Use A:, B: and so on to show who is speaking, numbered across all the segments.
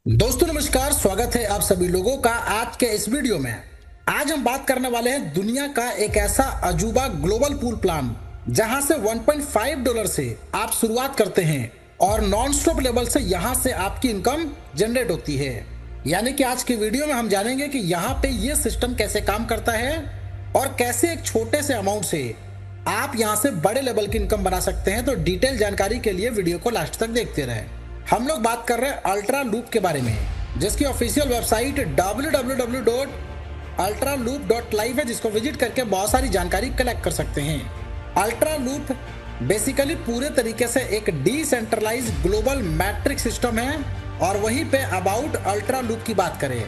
A: दोस्तों नमस्कार, स्वागत है आप सभी लोगों का आज के इस वीडियो में। आज हम बात करने वाले हैं दुनिया का एक ऐसा अजूबा ग्लोबल पूल प्लान जहां से $1.5 से आप शुरुआत करते हैं और नॉन स्टॉप लेवल से यहां से आपकी इनकम जनरेट होती है। यानी कि आज की वीडियो में हम जानेंगे कि यहाँ पे ये सिस्टम कैसे काम करता है और कैसे एक छोटे से अमाउंट से आप यहाँ से बड़े लेवल की इनकम बना सकते हैं। तो डिटेल जानकारी के लिए वीडियो को लास्ट तक देखते रहें। हम लोग बात कर रहे हैं अल्ट्रा लूप के बारे में, जिसकी ऑफिशियल वेबसाइट www.ultraloop.live है, जिसको विजिट करके बहुत सारी जानकारी कलेक्ट कर सकते हैं। अल्ट्रा लूप बेसिकली पूरे तरीके से एक डिसेंट्रलाइज ग्लोबल मैट्रिक सिस्टम है। और वहीं पे अबाउट अल्ट्रा लूप की बात करें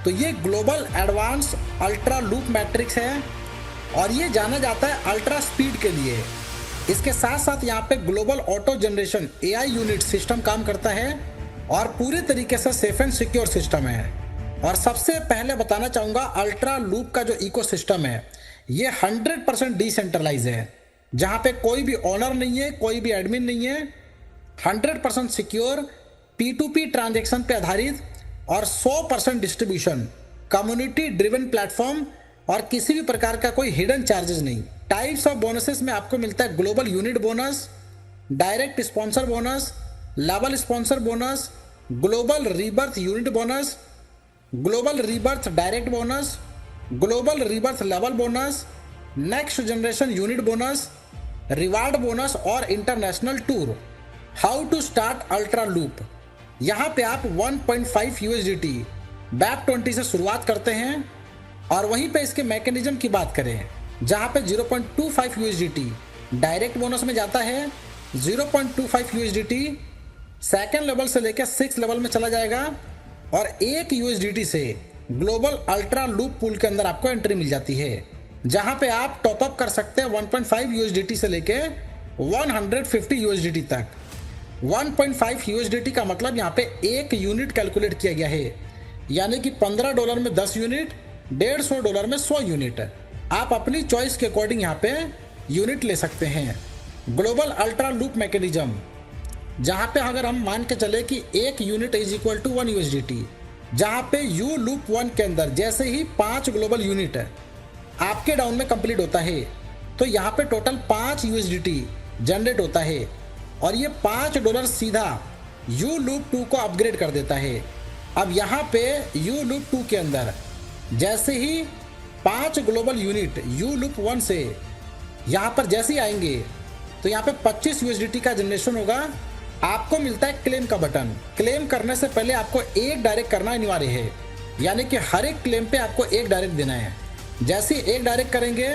A: तो ये global advance ultra loop matrix है और ये जाना जाता है अल्ट्रा स्पीड के लिए। इसके साथ साथ यहाँ पे global auto generation AI unit system काम करता है और पूरे तरीके से सेफ एंड सिक्योर सिस्टम है। और सबसे पहले बताना चाहूँगा, अल्ट्रा लूप का जो इकोसिस्टम है ये 100% डिसेंट्रलाइज है, जहाँ पे कोई भी ओनर नहीं है, कोई भी एडमिन नहीं है। 100% सिक्योर, P2P ट्रांजेक्शन पे आधारित और 100% डिस्ट्रीब्यूशन, कम्युनिटी ड्रिवन प्लेटफॉर्म और किसी भी प्रकार का कोई हिडन चार्जेस नहीं। टाइप्स ऑफ बोनसेस में आपको मिलता है global unit bonus, direct sponsor bonus, level sponsor bonus, global rebirth unit bonus, global rebirth direct bonus, global rebirth level bonus, next generation unit bonus, reward bonus और international tour. How to start ultra loop. यहाँ पे आप 1.5 USDT back 20 से शुरुआत करते हैं। और वहीं पे इसके मैकेनिज्म की बात करें, जहाँ पे 0.25 USDT डायरेक्ट बोनस में जाता है, 0.25 USDT सेकेंड लेवल से लेकर 6 लेवल में चला जाएगा और 1 USDT से ग्लोबल अल्ट्रा लूप पूल के अंदर आपको एंट्री मिल जाती है, जहाँ पे आप टॉपअप कर सकते हैं 1.5 USDT से लेके 150 USDT तक। 1.5 USDT का मतलब यहाँ पे 1 यूनिट कैलकुलेट किया गया है, यानी कि $15 में 10 यूनिट, $150 में 100 यूनिट। आप अपनी चॉइस के अकॉर्डिंग यहाँ पे यूनिट ले सकते हैं। ग्लोबल अल्ट्रा लूप मैकेनिज्म, जहाँ पे अगर हम मान के चले कि 1 unit is equal to 1 USDT, जहाँ पे यू लूप 1 के अंदर जैसे ही 5 ग्लोबल यूनिट आपके डाउन में कंप्लीट होता है तो यहाँ पे टोटल 5 USDT जनरेट होता है और ये $5 सीधा यू लूप 2 को अपग्रेड कर देता है। अब यहाँ पे यू लूप 2 के अंदर जैसे ही 5 ग्लोबल यूनिट यू लूप 1 से यहाँ पर जैसे ही आएंगे तो यहाँ पे 25 USDT का जनरेशन होगा। आपको मिलता है क्लेम का बटन। क्लेम करने से पहले आपको एक डायरेक्ट करना अनिवार्य है, यानी कि हर एक क्लेम पे आपको एक डायरेक्ट देना है। जैसे ही एक डायरेक्ट करेंगे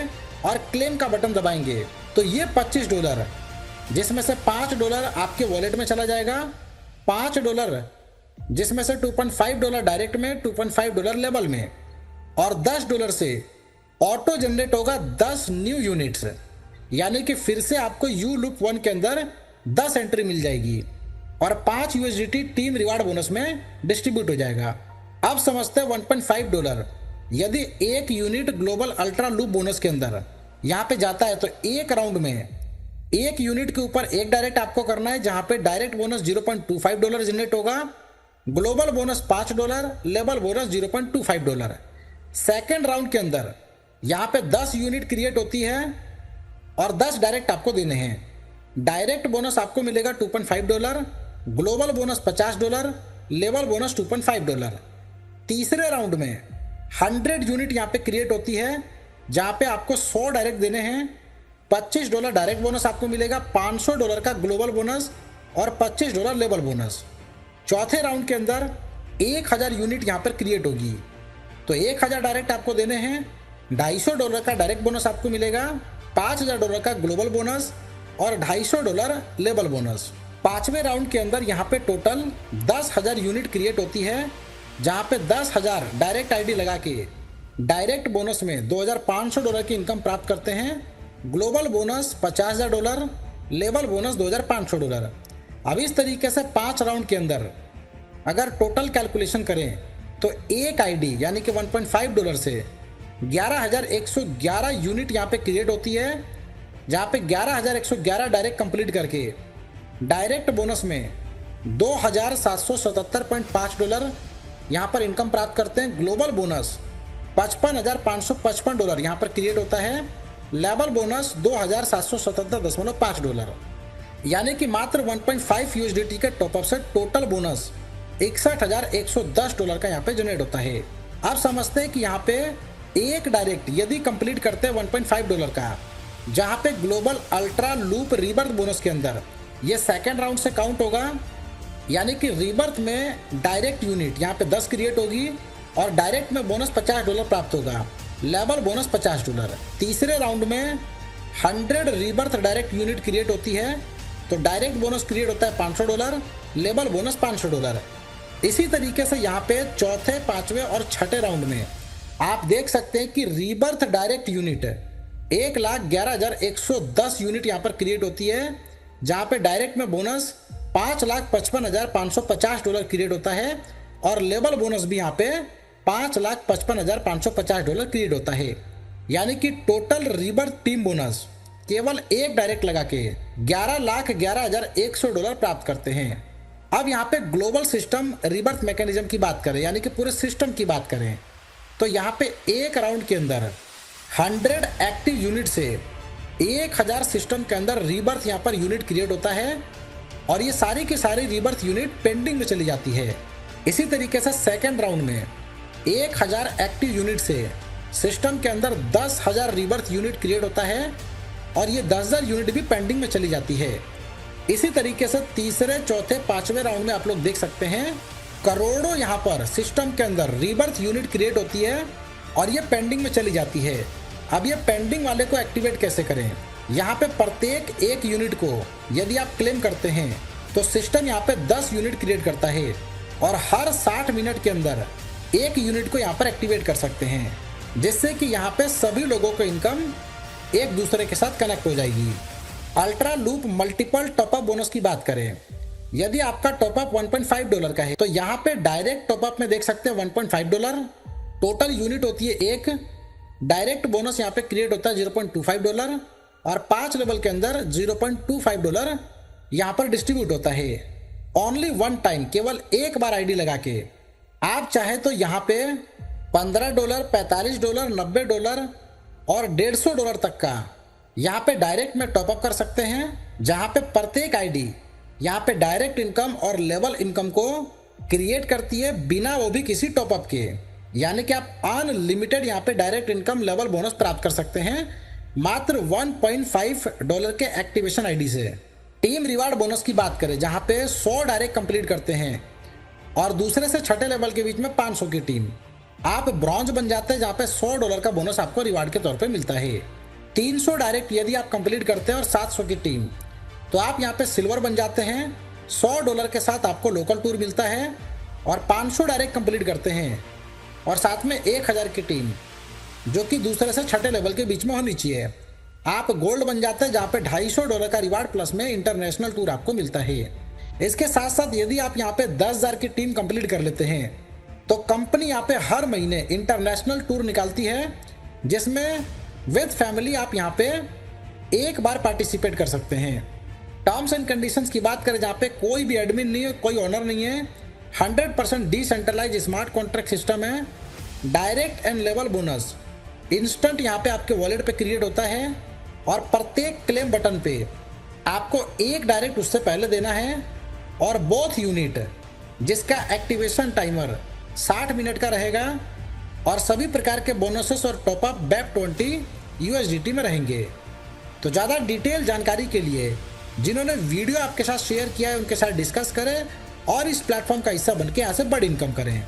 A: और क्लेम का बटन दबाएंगे तो ये $25, जिसमें से $5 आपके वॉलेट में चला जाएगा, $5 जिसमें से $2.5 डायरेक्ट में, $2.5 लेवल में, और $10 से ऑटो जनरेट होगा 10 न्यू यूनिट्स, यानी कि फिर से आपको यू लूप 1 के अंदर 10 एंट्री मिल जाएगी और 5 USDT टीम रिवार्ड बोनस में डिस्ट्रीब्यूट हो जाएगा। अब समझते हैं $1.5 यदि 1 unit global ultra loop bonus के अंदर यहाँ पे जाता है तो एक राउंड में 1 यूनिट के ऊपर एक डायरेक्ट आपको करना है, जहाँ पे डायरेक्ट बोनस $0.25 जनरेट होगा, global bonus $5, level bonus $0.25। Second round के अंदर यहाँ पे 10 यूनिट क्रिएट होती है और 10 डायरेक्ट आपको देने हैं। डायरेक्ट बोनस आपको मिलेगा $2.5, ग्लोबल बोनस $50, लेवल बोनस $2.5। तीसरे राउंड में 100 यूनिट यहाँ पे क्रिएट होती है, जहाँ पे आपको 100 डायरेक्ट देने हैं, $25 डायरेक्ट बोनस आपको मिलेगा, $500 का ग्लोबल बोनस और $25 लेवल बोनस। चौथे राउंड के अंदर 1000 यूनिट यहाँ पर क्रिएट होगी, तो 1000 डायरेक्ट आपको देने हैं, $250 का डायरेक्ट बोनस आपको मिलेगा, $5000 का ग्लोबल बोनस और $250 लेवल बोनस। पांचवें राउंड के अंदर यहाँ पे टोटल 10,000 यूनिट क्रिएट होती है, जहाँ पे 10,000 डायरेक्ट आईडी लगा के डायरेक्ट बोनस में $2500 की इनकम प्राप्त करते हैं, ग्लोबल बोनस $50,000, लेवल बोनस $2500। अब इस तरीके से 5 राउंड के अंदर अगर टोटल कैलकुलेशन करें तो एक आईडी यानी कि $1.5 से 11,111 यूनिट यहाँ पे क्रिएट होती है, जहाँ पे 11,111 डायरेक्ट कंप्लीट करके डायरेक्ट बोनस में $2,777.5 यहाँ पर इनकम प्राप्त करते हैं। ग्लोबल बोनस $55,555 यहाँ पर क्रिएट होता है। लेवल बोनस $2,777.5, यानी कि मात्र 1.5 USDT के टॉपअप से टोटल बोनस $61,110 का यहाँ पे जनरेट होता है। अब समझते हैं कि यहाँ पे एक डायरेक्ट यदि कंप्लीट करते हैं $1.5 का, जहाँ पे global ultra loop rebirth bonus के अंदर ये सेकेंड राउंड से काउंट होगा, यानी कि रीबर्थ में डायरेक्ट यूनिट यहाँ पे 10 क्रिएट होगी और डायरेक्ट में बोनस $50 प्राप्त होगा। Level bonus $50। तीसरे राउंड में 100 रीबर्थ डायरेक्ट यूनिट क्रिएट होती है, तो डायरेक्ट बोनस क्रिएट होता है $500, लेवल बोनस $500। इसी तरीके से यहाँ पे चौथे, पांचवें और छठे राउंड में आप देख सकते हैं कि रीबर्थ डायरेक्ट यूनिट 1,11,110 यूनिट यहाँ पर क्रिएट होती है, जहाँ पे डायरेक्ट में बोनस $5,55,550 क्रिएट होता है और लेवल बोनस भी यहाँ पे $5,55,550 क्रिएट होता है। यानी कि टोटल रीबर्थ टीम बोनस केवल एक डायरेक्ट लगा के $11,11,100 प्राप्त करते हैं। अब यहाँ पे ग्लोबल सिस्टम रीबर्थ मैकेनिज्म की बात करें, यानी कि पूरे सिस्टम की बात करें, तो यहाँ पे एक राउंड के अंदर 100 एक्टिव यूनिट से 1000 सिस्टम के अंदर रीबर्थ यहाँ पर यूनिट क्रिएट होता है और ये सारी की सारी रीबर्थ यूनिट पेंडिंग में चली जाती है। इसी तरीके से सेकेंड राउंड में 1000 एक्टिव यूनिट से सिस्टम के अंदर 10,000 रीबर्थ यूनिट क्रिएट होता है और ये 10,000 यूनिट भी पेंडिंग में चली जाती है। इसी तरीके से तीसरे, चौथे, पांचवें राउंड में आप लोग देख सकते हैं करोड़ों यहाँ पर सिस्टम के अंदर रीबर्थ यूनिट क्रिएट होती है और ये पेंडिंग में चली जाती है। अब ये पेंडिंग वाले को एक्टिवेट कैसे करें? यहाँ पे प्रत्येक एक यूनिट को यदि आप क्लेम करते हैं तो सिस्टम यहाँ पे 10 यूनिट क्रिएट करता है और हर 60 मिनट के अंदर एक यूनिट को यहाँ पर एक्टिवेट कर सकते हैं, जिससे कि यहाँ पे सभी लोगों को इनकम एक दूसरे के साथ कनेक्ट हो जाएगी। Ultra loop multiple top up bonus की बात करें, यदि आपका टॉपअप $1.5 का है तो यहाँ पे डायरेक्ट टॉपअप में देख सकते हैं $1.5, टोटल यूनिट होती है एक, डायरेक्ट बोनस यहाँ पे क्रिएट होता है $0.25 और 5 लेवल के अंदर $0.25 यहाँ पर डिस्ट्रीब्यूट होता है। ओनली वन टाइम, केवल एक बार आईडी लगा के आप चाहे तो यहाँ पे $15, $45, $90 और $150 तक का यहाँ पे डायरेक्ट में टॉपअप कर सकते हैं, जहाँ पे प्रत्येक आईडी यहाँ पे डायरेक्ट इनकम और लेवल इनकम को क्रिएट करती है बिना वो भी किसी टॉपअप के। यानी कि आप अनलिमिटेड यहाँ पे डायरेक्ट इनकम लेवल बोनस प्राप्त कर सकते हैं मात्र $1.5 के एक्टिवेशन आईडी से। टीम रिवार्ड बोनस की बात करें, जहाँ पे 100 डायरेक्ट कंप्लीट करते हैं और दूसरे से छठे लेवल के बीच में 500 की टीम, आप ब्रॉन्ज बन जाते हैं, जहाँ पे $100 का बोनस आपको रिवार्ड के तौर पे मिलता है। 300 डायरेक्ट यदि आप कंप्लीट करते हैं और 700 की टीम, तो आप यहाँ पे सिल्वर बन जाते हैं। $100 के साथ आपको लोकल टूर मिलता है और 500 डायरेक्ट कंप्लीट करते हैं और साथ में 1000 की टीम, जो कि दूसरे से छठे लेवल के बीच में होनी चाहिए, आप गोल्ड बन जाते हैं, जहाँ पे $250 का रिवार्ड प्लस में इंटरनेशनल टूर आपको मिलता है। इसके साथ साथ यदि आप यहाँ पे 10,000 की टीम कंप्लीट कर लेते हैं तो कंपनी यहाँ पे हर महीने इंटरनेशनल टूर निकालती है, जिसमें विद फैमिली आप यहाँ पे एक बार पार्टिसिपेट कर सकते हैं। टर्म्स एंड कंडीशंस की बात करें, जहाँ पे कोई भी एडमिन नहीं है, कोई ओनर नहीं है, 100% डिसेंट्रलाइज स्मार्ट कॉन्ट्रैक्ट सिस्टम है। Direct and level bonus instant यहाँ पे आपके वॉलेट पे क्रिएट होता है और प्रत्येक क्लेम बटन पे आपको एक डायरेक्ट उससे पहले देना है और बोथ यूनिट, जिसका एक्टिवेशन टाइमर 60 मिनट का रहेगा और सभी प्रकार के बोनसेस और टॉपअप BEP20 USDT में रहेंगे। तो ज़्यादा डिटेल जानकारी के लिए जिन्होंने वीडियो आपके साथ शेयर किया है उनके साथ डिस्कस करें और इस प्लेटफॉर्म का हिस्सा बनके यहाँ से बड़ी इनकम करें।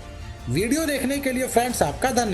A: वीडियो देखने के लिए फ्रेंड्स आपका धन्यवाद।